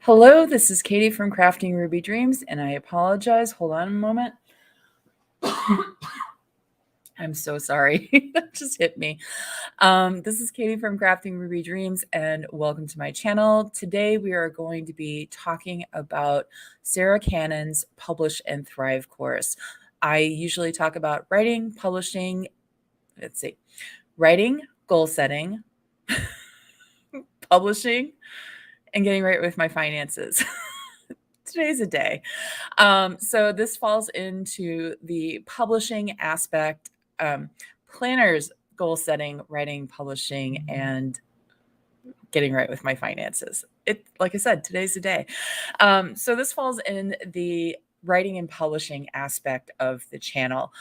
Hello, this is Katie from Crafting Ruby Dreams, and I apologize. Hold on a moment. I'm so sorry. That just hit me. This is Katie from Crafting Ruby Dreams, and welcome to my channel. Today we are going to be talking about Sarra Cannon's Publish and Thrive course. I usually talk about writing, publishing, writing, goal setting, publishing, and getting right with my finances. Today's a day. So this falls into the publishing aspect, planners, goal setting, writing, publishing, and getting right with my finances. Like I said, today's the day. So this falls in the writing and publishing aspect of the channel.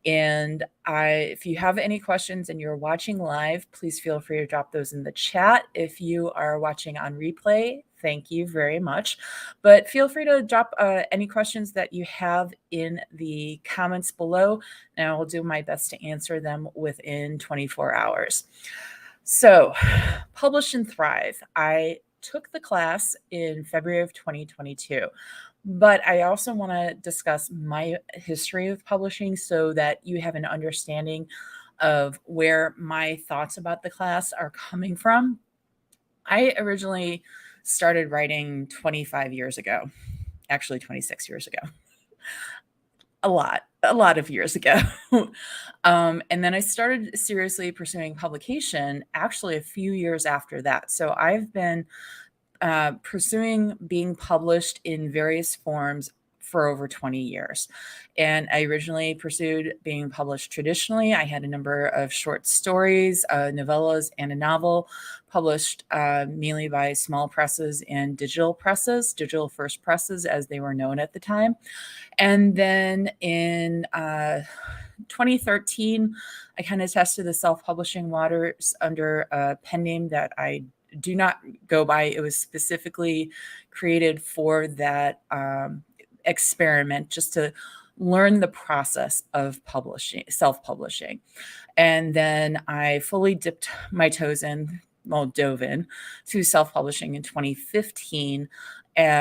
And if you have any questions and you're watching live, please feel free to drop those in the chat. If you are watching on replay, thank you very much. But feel free to drop any questions that you have in the comments below, and I will do my best to answer them within 24 hours. So, Publish and Thrive. I took the class in February of 2022. But I also want to discuss my history of publishing so that you have an understanding of where my thoughts about the class are coming from. I originally started writing 25 years ago, actually 26 years ago, a lot of years ago. And then I started seriously pursuing publication actually a few years after that. So I've been pursuing being published in various forms for over 20 years. And I originally pursued being published traditionally. I had a number of short stories, novellas, and a novel published mainly by small presses and digital presses, digital first presses as they were known at the time. And then in 2013, I kind of tested the self-publishing waters under a pen name that I do not go by. It was specifically created for that experiment, just to learn the process of publishing, self-publishing. And then I fully dipped my toes in, dove in to self-publishing in 2015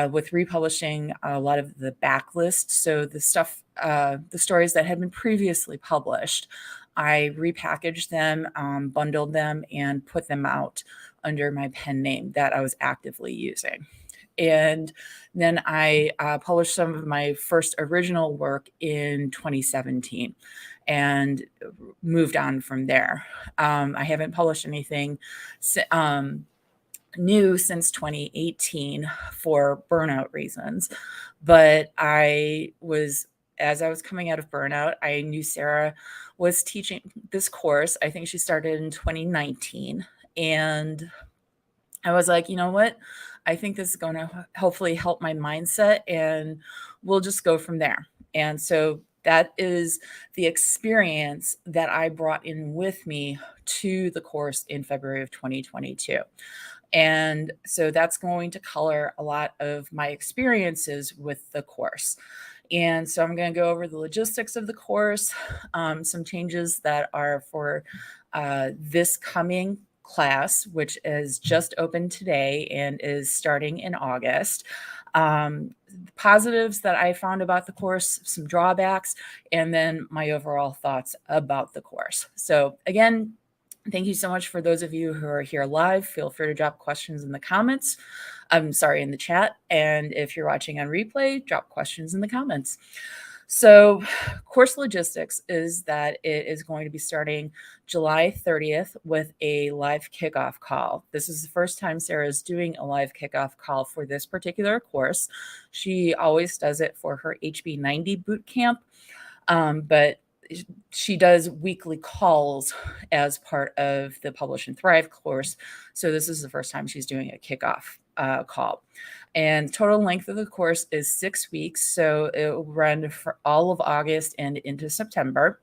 with republishing a lot of the backlist. So the stuff, the stories that had been previously published, I repackaged them, bundled them, and put them out under my pen name that I was actively using. And then I published some of my first original work in 2017 and moved on from there. I haven't published anything new since 2018 for burnout reasons, but as I was coming out of burnout, I knew Sarra was teaching this course. I think she started in 2019. And I was like, you know what? I think this is going to hopefully help my mindset, and we'll just go from there. And so that is the experience that I brought in with me to the course in February of 2022. And so that's going to color a lot of my experiences with the course. And so I'm going to go over the logistics of the course, some changes that are for this coming class, which is just opened today and is starting in August. Positives that I found about the course, some drawbacks, and then my overall thoughts about the course. So again, thank you so much for those of you who are here live. Feel free to drop questions in the comments. I'm sorry, in the chat. And if you're watching on replay, drop questions in the comments. So course logistics is that it is going to be starting July 30th with a live kickoff call. This is the first time Sarra is doing a live kickoff call for this particular course. She always does it for her HB90 bootcamp, but she does weekly calls as part of the Publish and Thrive course. So this is the first time she's doing a kickoff call. And total length of the course is 6 weeks. So it will run for all of August and into September.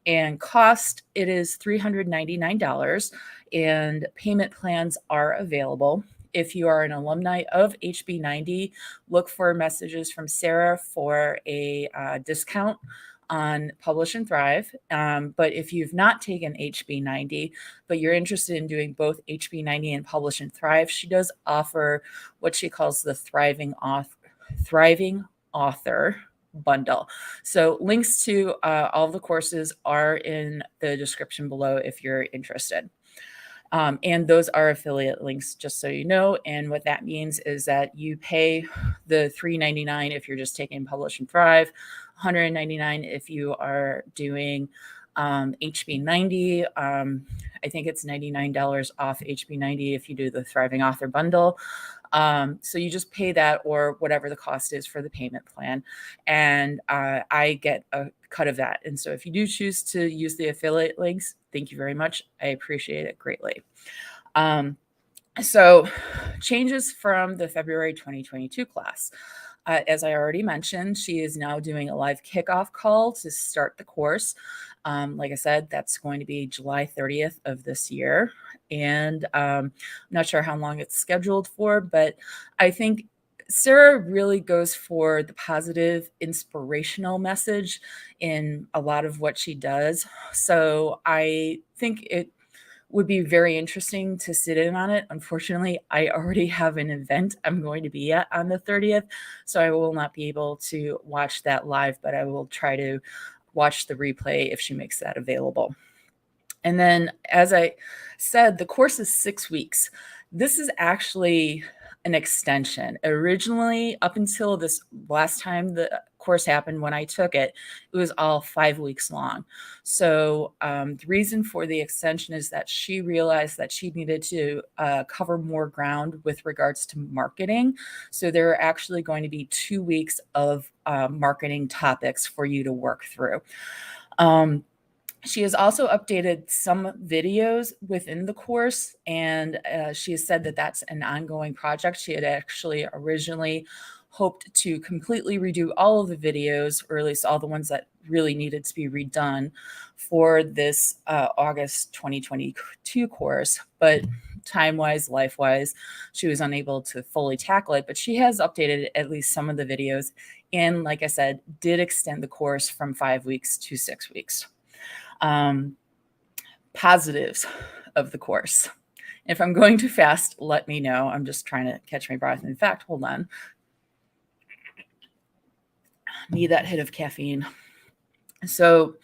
And cost, it is $399, and payment plans are available. If you are an alumni of HB90, look for messages from Sarra for a discount on Publish and Thrive. But if you've not taken HB90, but you're interested in doing both HB90 and Publish and Thrive, she does offer what she calls the Thriving Author bundle. So links to all the courses are in the description below if you're interested. And those are affiliate links, just so you know. And what that means is that you pay the $3.99 if you're just taking Publish and Thrive, $199 if you are doing HB90. I think it's $99 off HB90 if you do the Thriving Author bundle. So you just pay that or whatever the cost is for the payment plan. And I get a cut of that. And so if you do choose to use the affiliate links, thank you very much. I appreciate it greatly. So changes from the February 2022 class. As I already mentioned, she is now doing a live kickoff call to start the course. Like I said, that's going to be July 30th of this year. And I'm not sure how long it's scheduled for, but I think Sarra really goes for the positive, inspirational message in a lot of what she does. So I think it would be very interesting to sit in on it. Unfortunately, I already have an event I'm going to be at on the 30th, so I will not be able to watch that live, but I will try to watch the replay if she makes that available. And then, as I said, the course is 6 weeks. This is actually an extension. Originally, up until this last time the course happened when I took it, it was all 5 weeks long. So the reason for the extension is that she realized that she needed to cover more ground with regards to marketing. So there are actually going to be 2 weeks of marketing topics for you to work through. She has also updated some videos within the course, and she has said that that's an ongoing project. She had actually originally hoped to completely redo all of the videos, or at least all the ones that really needed to be redone for this August 2022 course. But time-wise, life-wise, she was unable to fully tackle it. But she has updated at least some of the videos, and like I said, did extend the course from 5 weeks to 6 weeks. Positives of the course. If I'm going too fast, let me know. I'm just trying to catch my breath. In fact, hold on. Need that hit of caffeine. So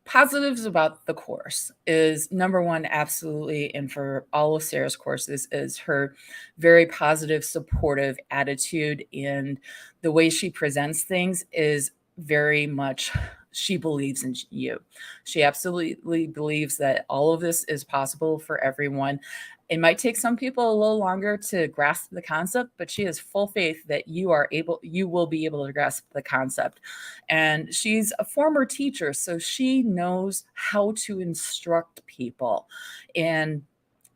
positives about the course is, number one, absolutely, and for all of Sarra's courses, is her very positive, supportive attitude, and the way she presents things is very much, she believes in you. She absolutely believes that all of this is possible for everyone. It might take some people a little longer to grasp the concept, but she has full faith that you will be able to grasp the concept. And she's a former teacher, so she knows how to instruct people. And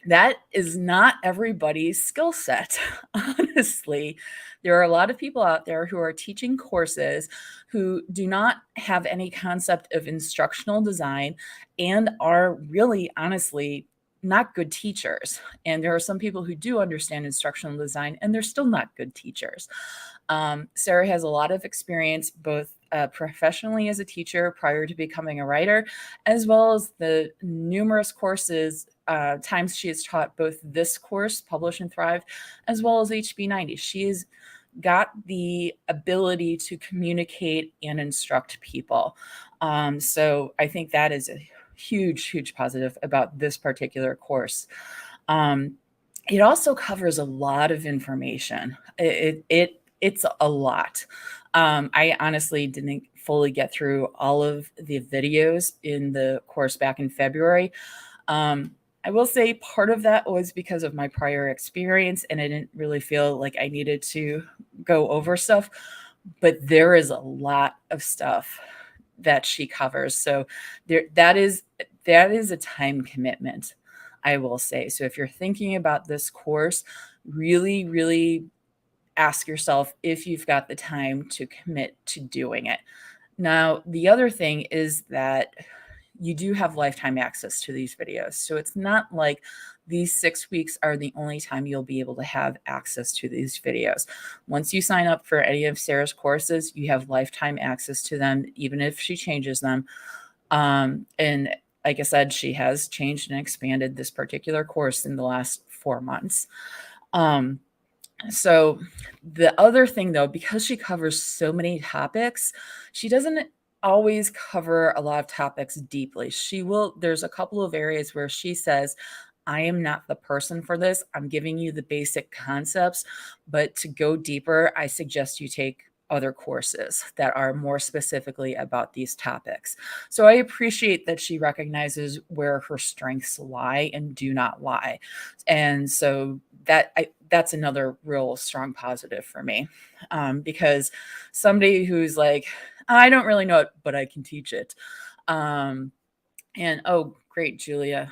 that is not everybody's skill set. Honestly, there are a lot of people out there who are teaching courses who do not have any concept of instructional design and are really, honestly, not good teachers. And there are some people who do understand instructional design and they're still not good teachers. Sarra has a lot of experience, both professionally as a teacher prior to becoming a writer, as well as the numerous courses, times she has taught both this course, Publish and Thrive, as well as HB90. She has got the ability to communicate and instruct people. So I think that is a huge, huge positive about this particular course. It also covers a lot of information. It's a lot. I honestly didn't fully get through all of the videos in the course back in February. I will say part of that was because of my prior experience, and I didn't really feel like I needed to go over stuff, but there is a lot of stuff that she covers. So that is a time commitment, I will say. So if you're thinking about this course, really, really ask yourself if you've got the time to commit to doing it. Now, the other thing is that you do have lifetime access to these videos. So it's not like these 6 weeks are the only time you'll be able to have access to these videos. Once you sign up for any of Sarah's courses, you have lifetime access to them, even if she changes them. And like I said, she has changed and expanded this particular course in the last 4 months. So the other thing though, because she covers so many topics, she doesn't always cover a lot of topics deeply. There's a couple of areas where she says, I am not the person for this. I'm giving you the basic concepts, but to go deeper, I suggest you take other courses that are more specifically about these topics. So I appreciate that she recognizes where her strengths lie and do not lie. And so that's another real strong positive for me, because somebody who's like, I don't really know it, but I can teach it. And oh, great, Julia.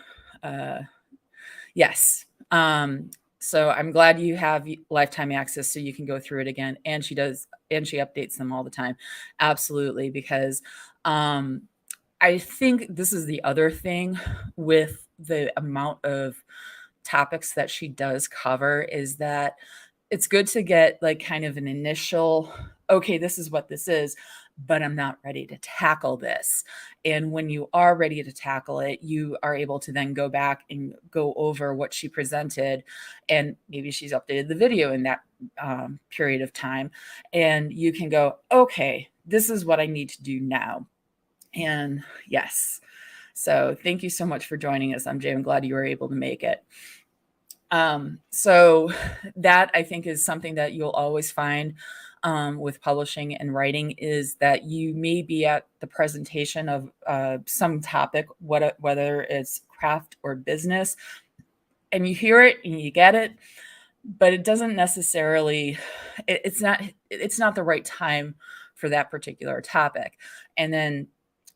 Yes. So I'm glad you have lifetime access so you can go through it again. And she does, and she updates them all the time. Absolutely. Because I think this is the other thing with the amount of topics that she does cover, is that it's good to get like kind of an initial, okay, this is what this is, but I'm not ready to tackle this. And when you are ready to tackle it, you are able to then go back and go over what she presented. And maybe she's updated the video in that period of time. And you can go, okay, this is what I need to do now. And yes. So thank you so much for joining us, MJ. I'm glad you were able to make it. So that I think is something that you'll always find with publishing and writing, is that you may be at the presentation of some topic, whether it's craft or business, and you hear it and you get it, but it doesn't necessarily, it's not the right time for that particular topic. And then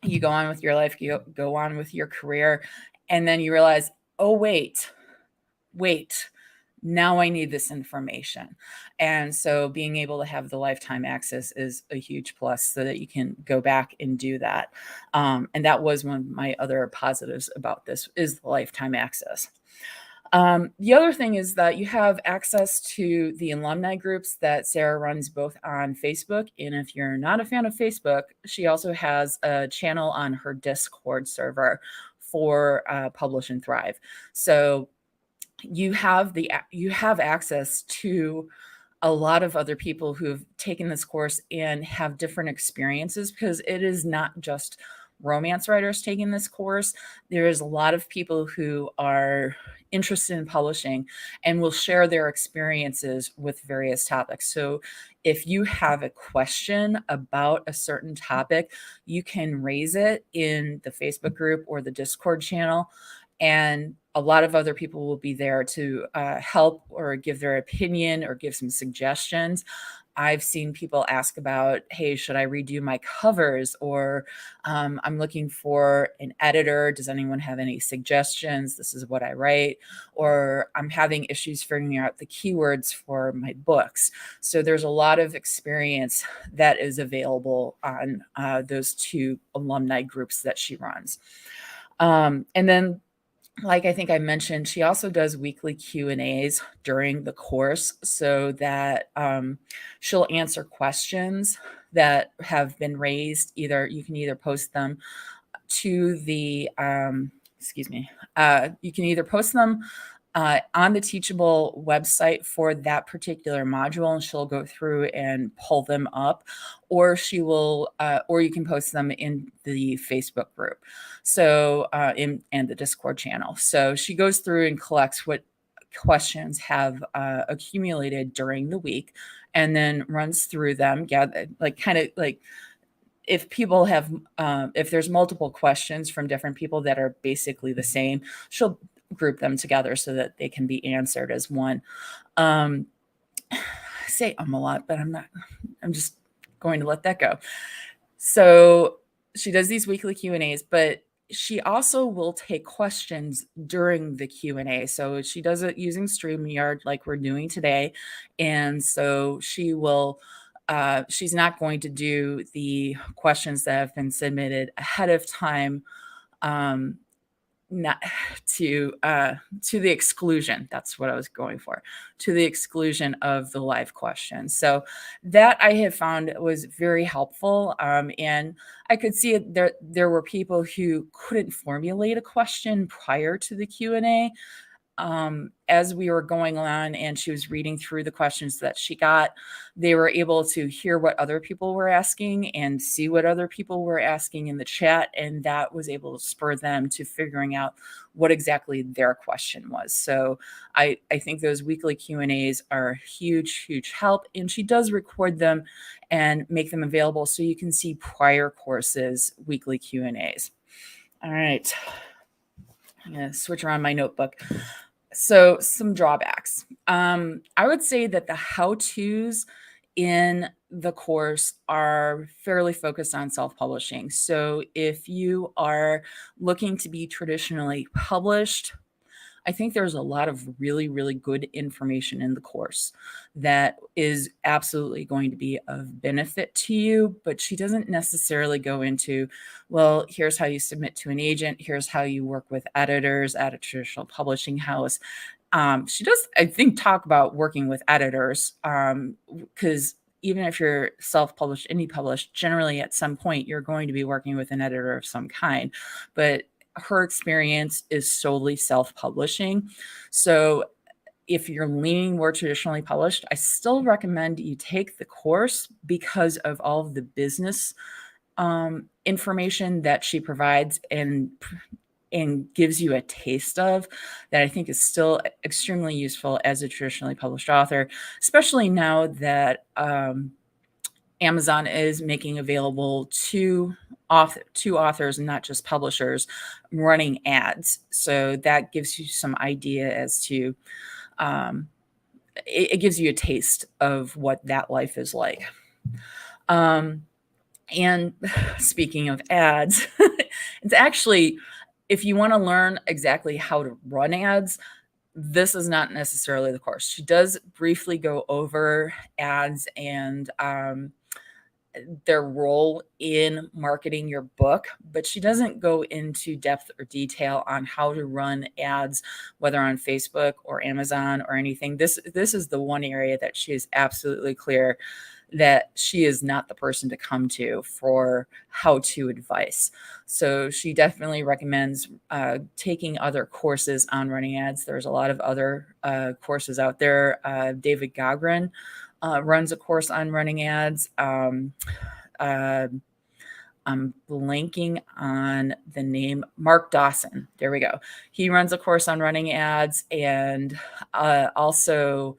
you go on with your life, you go on with your career, and then you realize, oh, wait, now I need this information. And so being able to have the lifetime access is a huge plus, so that you can go back and do that. And that was one of my other positives about this, is the lifetime access. The other thing is that you have access to the alumni groups that Sarah runs both on Facebook. And if you're not a fan of Facebook, she also has a channel on her Discord server for Publish and Thrive. So you have access to a lot of other people who have taken this course and have different experiences, because it is not just romance writers taking this course. There is a lot of people who are interested in publishing and will share their experiences with various topics. So if you have a question about a certain topic, you can raise it in the Facebook group or the Discord channel, and a lot of other people will be there to help or give their opinion or give some suggestions. I've seen people ask about, hey, should I redo my covers? Or I'm looking for an editor. Does anyone have any suggestions? This is what I write. Or I'm having issues figuring out the keywords for my books. So there's a lot of experience that is available on those two alumni groups that she runs. And then, like I think I mentioned, she also does weekly Q&As during the course, so that she'll answer questions that have been raised. You can either post them to the, you can either post them on the Teachable website for that particular module, and she'll go through and pull them up, or she will, or you can post them in the Facebook group. So, and the Discord channel. So she goes through and collects what questions have accumulated during the week, and then runs through them, if people have, if there's multiple questions from different people that are basically the same, she'll group them together so that they can be answered as one. I say a lot, but I'm just going to let that go. So she does these weekly Q&As, but she also will take questions during the Q&A. So she does it using StreamYard like we're doing today. And so she will, she's not going to do the questions that have been submitted ahead of time not to the exclusion. That's what I was going for, to the exclusion of the live question. So that I have found was very helpful. And I could see it, there were people who couldn't formulate a question prior to the Q&A. As we were going on and she was reading through the questions that she got, they were able to hear what other people were asking and see what other people were asking in the chat. And that was able to spur them to figuring out what exactly their question was. So I think those weekly Q&As are a huge, huge help. And she does record them and make them available so you can see prior courses, weekly Q&As. All right. I'm going to switch around my notebook. So some drawbacks. I would say that the how-tos in the course are fairly focused on self-publishing. So if you are looking to be traditionally published, I think there's a lot of really, really good information in the course that is absolutely going to be of benefit to you, but she doesn't necessarily go into, well, here's how you submit to an agent, here's how you work with editors at a traditional publishing house. She does, I think, talk about working with editors, because even if you're self-published, indie published, generally at some point you're going to be working with an editor of some kind. But her experience is solely self-publishing. So if you're leaning more traditionally published, I still recommend you take the course because of all of the business information that she provides and gives you a taste of, that I think is still extremely useful as a traditionally published author, especially now that Amazon is making available to authors and not just publishers running ads. So that gives you some idea as to, it gives you a taste of what that life is like. And speaking of ads, it's actually, if you want to learn exactly how to run ads, this is not necessarily the course. She does briefly go over ads and their role in marketing your book, but she doesn't go into depth or detail on how to run ads, whether on Facebook or Amazon or anything. This is the one area that she is absolutely clear that she is not the person to come to for how-to advice. So she definitely recommends taking other courses on running ads. There's a lot of other courses out there. David Gagrin runs a course on running ads. I'm blanking on the name. Mark Dawson. There we go. He runs a course on running ads, and also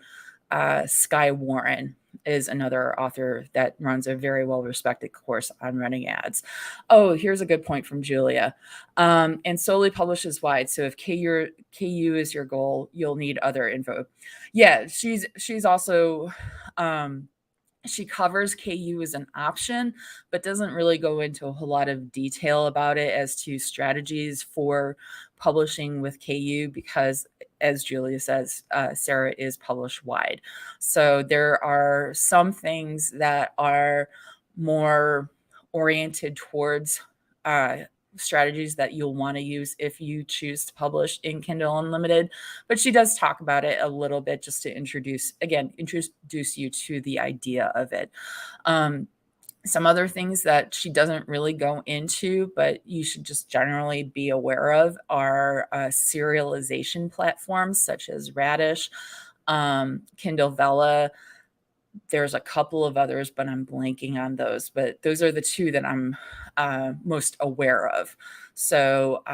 Sky Warren is another author that runs a very well-respected course on running ads. Oh, here's a good point from Julia. And solely publishes wide. So if KU is your goal, you'll need other info. Yeah, she's also, she covers KU as an option, but doesn't really go into a whole lot of detail about it as to strategies for publishing with KU, because as Julia says, Sarra is published wide. So there are some things that are more oriented towards strategies that you'll want to use if you choose to publish in Kindle Unlimited. But she does talk about it a little bit just to introduce you to the idea of it. Some other things that she doesn't really go into, but you should just generally be aware of, are serialization platforms such as Radish, Kindle Vella. There's a couple of others, but I'm blanking on those. But those are the two that I'm most aware of. So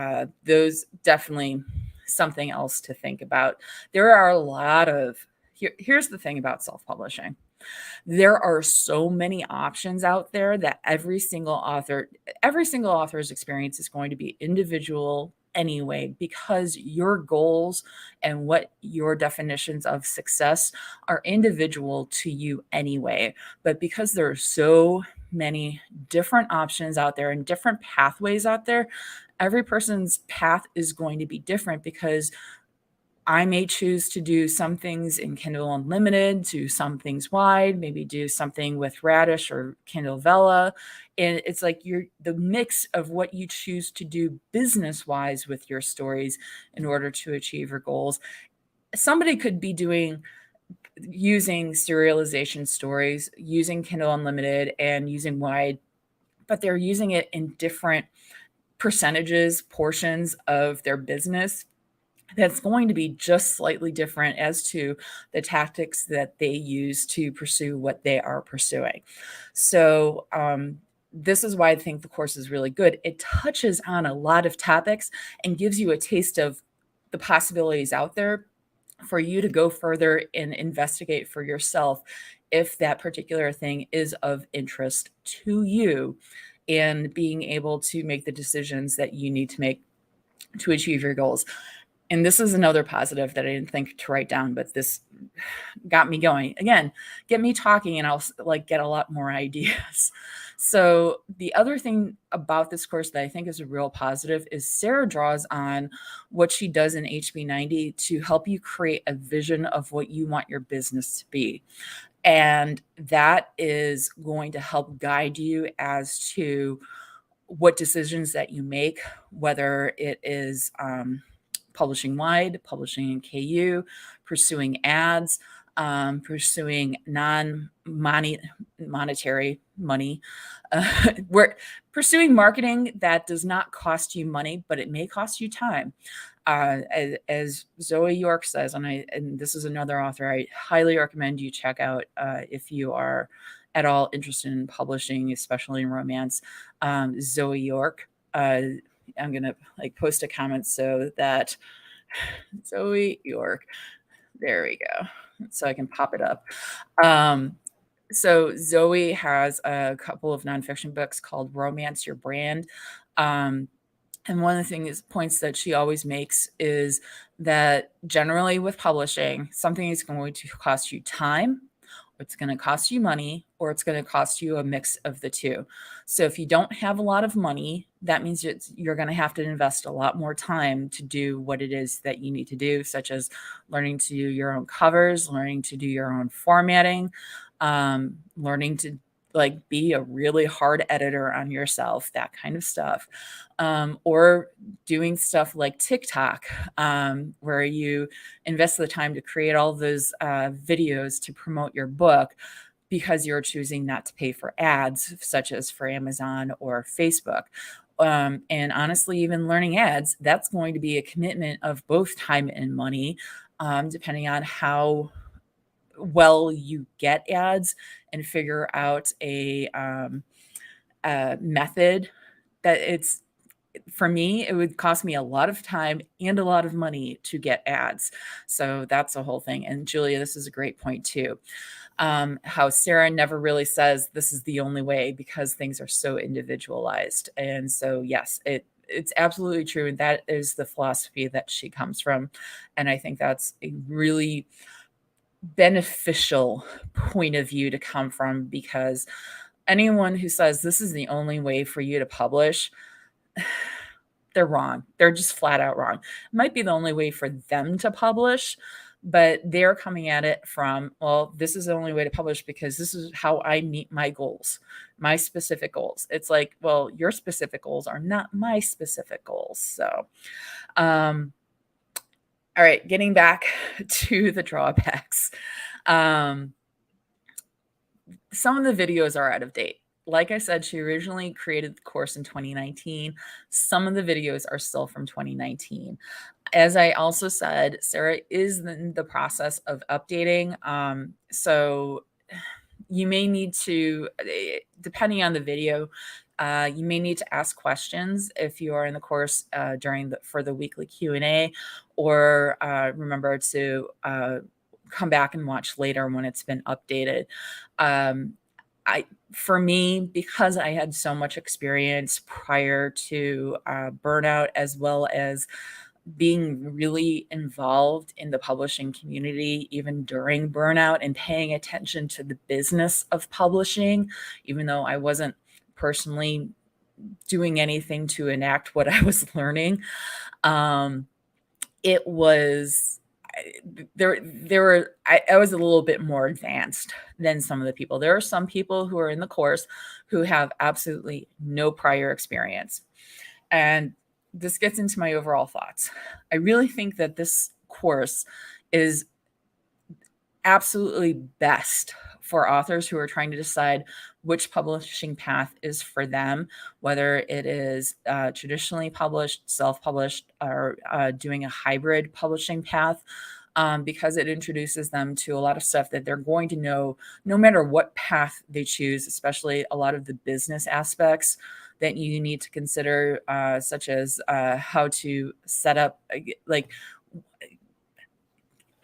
those definitely something else to think about. There are a lot of, here's the thing about self-publishing. There are so many options out there that every single author's experience is going to be individual anyway, because your goals and what your definitions of success are individual to you anyway. But because there are so many different options out there and different pathways out there, every person's path is going to be different, because I may choose to do some things in Kindle Unlimited, do some things wide, maybe do something with Radish or Kindle Vella. And it's like the mix of what you choose to do business-wise with your stories in order to achieve your goals. Somebody could be using serialization stories, using Kindle Unlimited and using wide, but they're using it in different portions of their business. That's going to be just slightly different as to the tactics that they use to pursue what they are pursuing. So this is why I think the course is really good. It touches on a lot of topics and gives you a taste of the possibilities out there for you to go further and investigate for yourself if that particular thing is of interest to you, and being able to make the decisions that you need to make to achieve your goals. And this is another positive that I didn't think to write down, but this got me going. Again, get me talking and I'll get a lot more ideas. So the other thing about this course that I think is a real positive is Sarra draws on what she does in HB90 to help you create a vision of what you want your business to be. And that is going to help guide you as to what decisions that you make, whether it is publishing wide, publishing in KU, pursuing ads, pursuing non-monetary money. We're pursuing marketing that does not cost you money, but it may cost you time. As Zoe York says, and this is another author I highly recommend you check out if you are at all interested in publishing, especially in romance. Zoe York. I'm going to post a comment so that Zoe York, there we go. So I can pop it up. So Zoe has a couple of nonfiction books called Romance Your Brand. And one of the points that she always makes is that generally with publishing, something is going to cost you time, it's going to cost you money, or it's going to cost you a mix of the two. So if you don't have a lot of money, that means you're going to have to invest a lot more time to do what it is that you need to do, such as learning to do your own covers, learning to do your own formatting, learning to be a really hard editor on yourself, that kind of stuff. Or doing stuff like TikTok, where you invest the time to create all those videos to promote your book because you're choosing not to pay for ads, such as for Amazon or Facebook. And honestly, even learning ads, that's going to be a commitment of both time and money, depending on how well you get ads and figure out a method that for me, it would cost me a lot of time and a lot of money to get ads. So that's a whole thing. And Julia, this is a great point too. How Sarra never really says this is the only way because things are so individualized. And so, yes, it's absolutely true. And that is the philosophy that she comes from. And I think that's a really beneficial point of view to come from, because anyone who says this is the only way for you to publish, they're wrong. They're just flat out wrong. It might be the only way for them to publish, but they're coming at it from, well, this is the only way to publish because this is how I meet my goals, my specific goals. It's like, well, your specific goals are not my specific goals. So, all right, getting back to the drawbacks. Some of the videos are out of date. Like I said, she originally created the course in 2019. Some of the videos are still from 2019. As I also said, Sarra is in the process of updating. So you may need to, depending on the video, you may need to ask questions if you are in the course for the weekly Q&A, or remember to come back and watch later when it's been updated. For me, because I had so much experience prior to burnout, as well as being really involved in the publishing community, even during burnout, and paying attention to the business of publishing, even though I wasn't personally doing anything to enact what I was learning. It was I was a little bit more advanced than some of the people. There are some people who are in the course who have absolutely no prior experience. And this gets into my overall thoughts. I really think that this course is absolutely best for authors who are trying to decide which publishing path is for them, whether it is traditionally published, self-published, or doing a hybrid publishing path, because it introduces them to a lot of stuff that they're going to know no matter what path they choose, especially a lot of the business aspects that you need to consider, such as how to set up, like,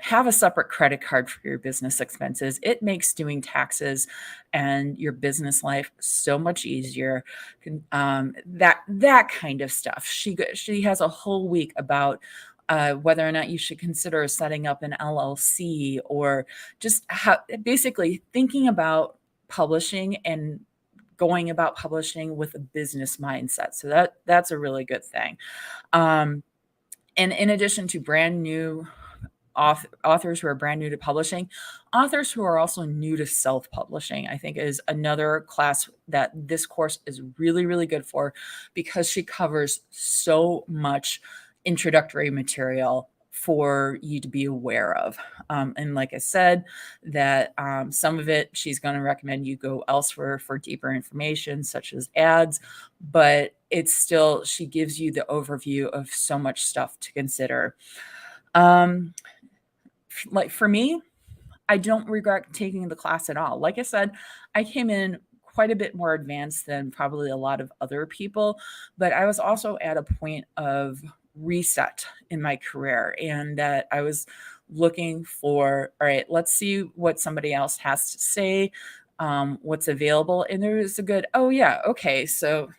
have a separate credit card for your business expenses. It makes doing taxes and your business life so much easier. That kind of stuff. She has a whole week about whether or not you should consider setting up an LLC, or just basically thinking about publishing and going about publishing with a business mindset. So that's a really good thing. And in addition to brand new authors who are brand new to publishing, authors who are also new to self-publishing, I think, is another class that this course is really, really good for, because she covers so much introductory material for you to be aware of. And like I said, that some of it she's going to recommend you go elsewhere for deeper information, such as ads, but it's still, she gives you the overview of so much stuff to consider. Like for me, I don't regret taking the class at all. Like I said, I came in quite a bit more advanced than probably a lot of other people, but I was also at a point of reset in my career, and that I was looking for, all right, let's see what somebody else has to say, what's available. And there was a good, oh yeah, okay. So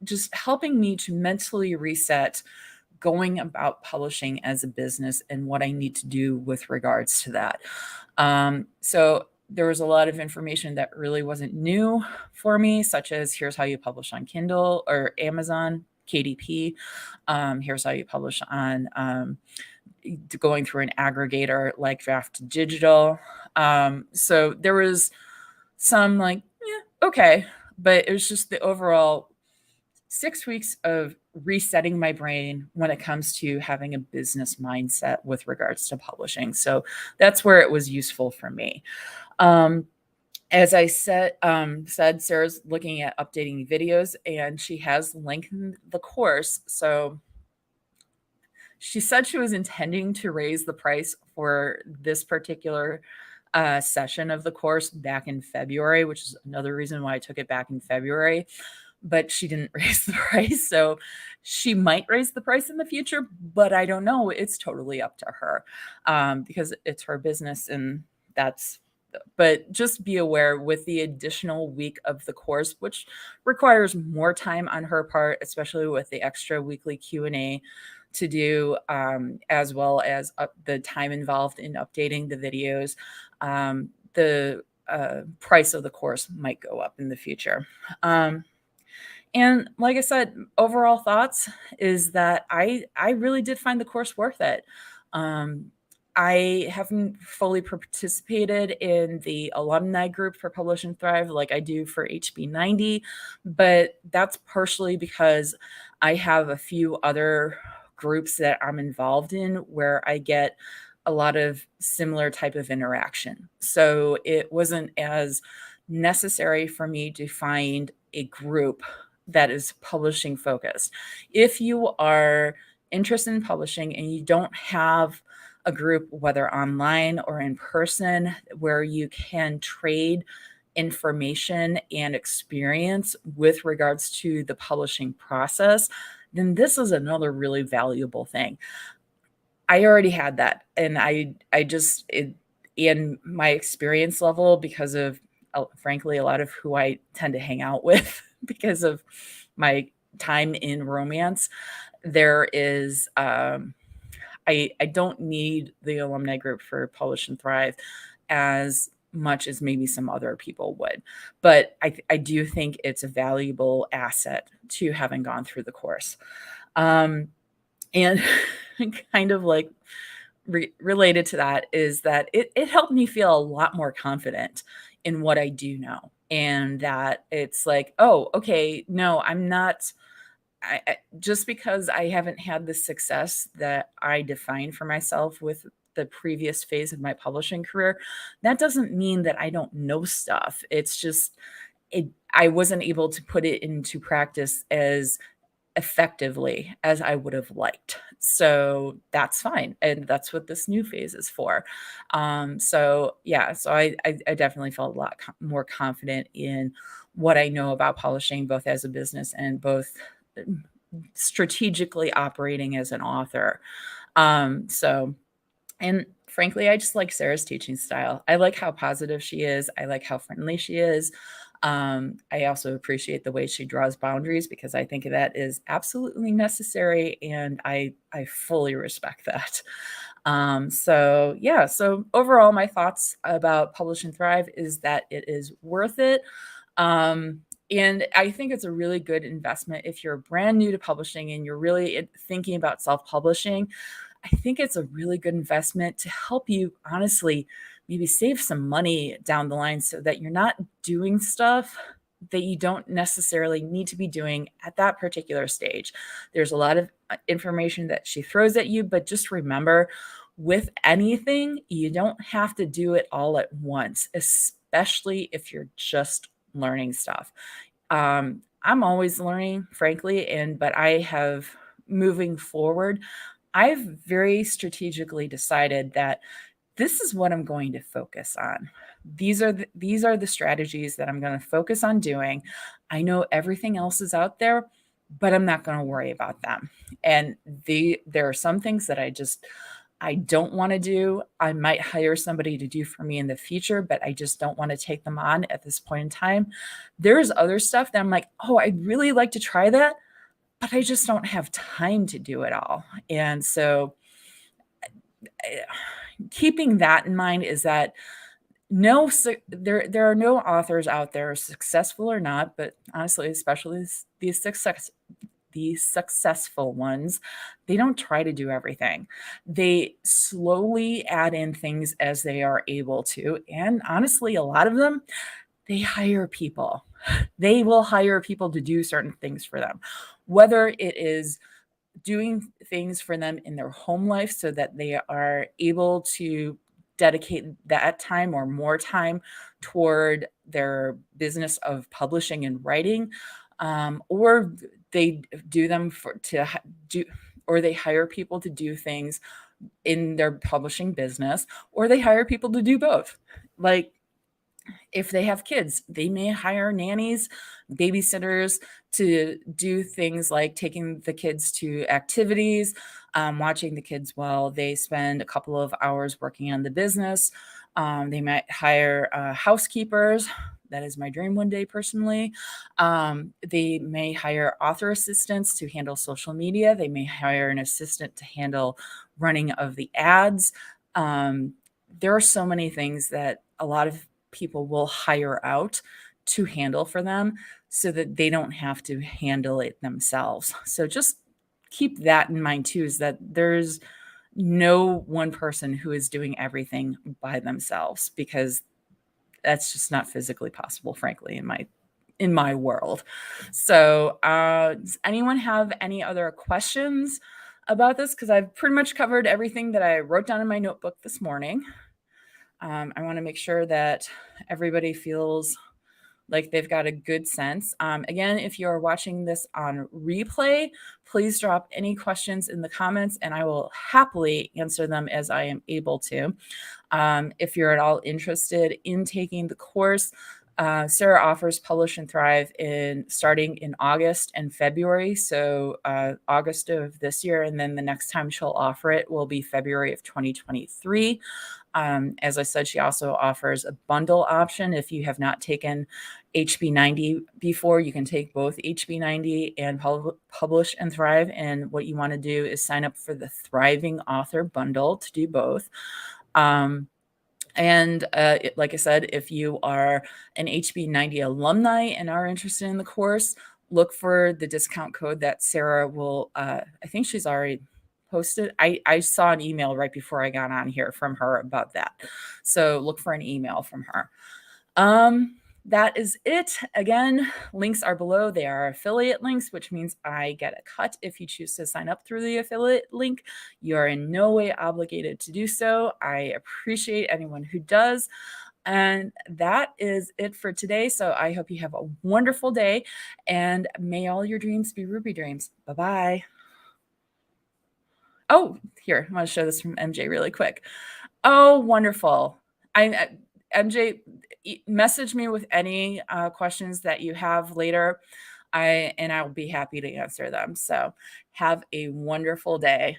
just helping me to mentally reset going about publishing as a business and what I need to do with regards to that. So there was a lot of information that really wasn't new for me, such as here's how you publish on Kindle or Amazon, KDP. Here's how you publish on going through an aggregator like Draft Digital. So there was some like, yeah, okay, but it was just the overall 6 weeks of resetting my brain when it comes to having a business mindset with regards to publishing. So that's where it was useful for me. As I said, Sarah's looking at updating videos, and she has lengthened the course. So she said she was intending to raise the price for this particular session of the course back in February, which is another reason why I took it back in February. But she didn't raise the price. So she might raise the price in the future, but I don't know. It's totally up to her, because it's her business, and but just be aware, with the additional week of the course, which requires more time on her part, especially with the extra weekly Q&A to do, as well as the time involved in updating the videos, the price of the course might go up in the future. And like I said, overall thoughts is that I really did find the course worth it. I haven't fully participated in the alumni group for Publish and Thrive like I do for HB90, but that's partially because I have a few other groups that I'm involved in where I get a lot of similar type of interaction. So it wasn't as necessary for me to find a group that is publishing focused. If you are interested in publishing and you don't have a group, whether online or in person, where you can trade information and experience with regards to the publishing process, then this is another really valuable thing. I already had that, and in my experience level, because of frankly a lot of who I tend to hang out with because of my time in romance, there is I don't need the alumni group for Publish and Thrive as much as maybe some other people would, but I do think it's a valuable asset to having gone through the course. And kind of like related to that is that it helped me feel a lot more confident in what I do know. And that it's like, oh, okay, no, I'm not. Just because I haven't had the success that I defined for myself with the previous phase of my publishing career, that doesn't mean that I don't know stuff. It's just I wasn't able to put it into practice as effectively as I would have liked. So that's fine. And that's what this new phase is for. So yeah, so I definitely felt a lot more confident in what I know about publishing, both as a business and both strategically operating as an author. So, and frankly, I just like Sarah's teaching style. I like how positive she is. I like how friendly she is. I also appreciate the way she draws boundaries because I think that is absolutely necessary, and I fully respect that. So yeah, so overall, my thoughts about Publish and Thrive is that it is worth it. And I think it's a really good investment if you're brand new to publishing and you're really thinking about self-publishing. I think it's a really good investment to help you honestly maybe save some money down the line so that you're not doing stuff that you don't necessarily need to be doing at that particular stage. There's a lot of information that she throws at you, but just remember, with anything, you don't have to do it all at once, especially if you're just learning stuff. I'm always learning, frankly, but I have, moving forward, I've very strategically decided that this is what I'm going to focus on. These are the strategies that I'm going to focus on doing. I know everything else is out there, but I'm not going to worry about them. And there are some things that I don't want to do. I might hire somebody to do for me in the future, but I just don't want to take them on at this point in time. There's other stuff that I'm like, oh, I'd really like to try that, but I just don't have time to do it all. And so keeping that in mind is that there are no authors out there, successful or not, but honestly, especially these successful ones, they don't try to do everything. They slowly add in things as they are able to. And honestly, a lot of them, they hire people. They will hire people to do certain things for them, whether it is doing things for them in their home life so that they are able to dedicate that time or more time toward their business of publishing and writing, or they do them or they hire people to do things in their publishing business, or they hire people to do both. Like, if they have kids, they may hire nannies, babysitters to do things like taking the kids to activities, watching the kids while they spend a couple of hours working on the business. They might hire housekeepers. That is my dream one day, personally. They may hire author assistants to handle social media. They may hire an assistant to handle running of the ads. There are so many things that a lot of people will hire out to handle for them so that they don't have to handle it themselves. So just keep that in mind too, is that there's no one person who is doing everything by themselves, because that's just not physically possible, frankly, in my world. So does anyone have any other questions about this? Because I've pretty much covered everything that I wrote down in my notebook this morning. I want to make sure that everybody feels like they've got a good sense. Again, if you're watching this on replay, please drop any questions in the comments and I will happily answer them as I am able to. If you're at all interested in taking the course, Sarah offers Publish and Thrive starting in August and February. So August of this year, and then the next time she'll offer it will be February of 2023. As I said, she also offers a bundle option. If you have not taken HB90 before, you can take both HB90 and Publish and Thrive. And what you want to do is sign up for the Thriving Author Bundle to do both. Like I said, if you are an HB90 alumni and are interested in the course, look for the discount code that Sarah will, I think she's already posted. I saw an email right before I got on here from her about that. So look for an email from her. That is it. Again, links are below. They are affiliate links, which means I get a cut if you choose to sign up through the affiliate link. You are in no way obligated to do so. I appreciate anyone who does. And that is it for today. So I hope you have a wonderful day, and may all your dreams be ruby dreams. Bye-bye. Oh, here, I want to show this from MJ really quick. Oh, wonderful. MJ, message me with any questions that you have later, and I'll be happy to answer them. So have a wonderful day.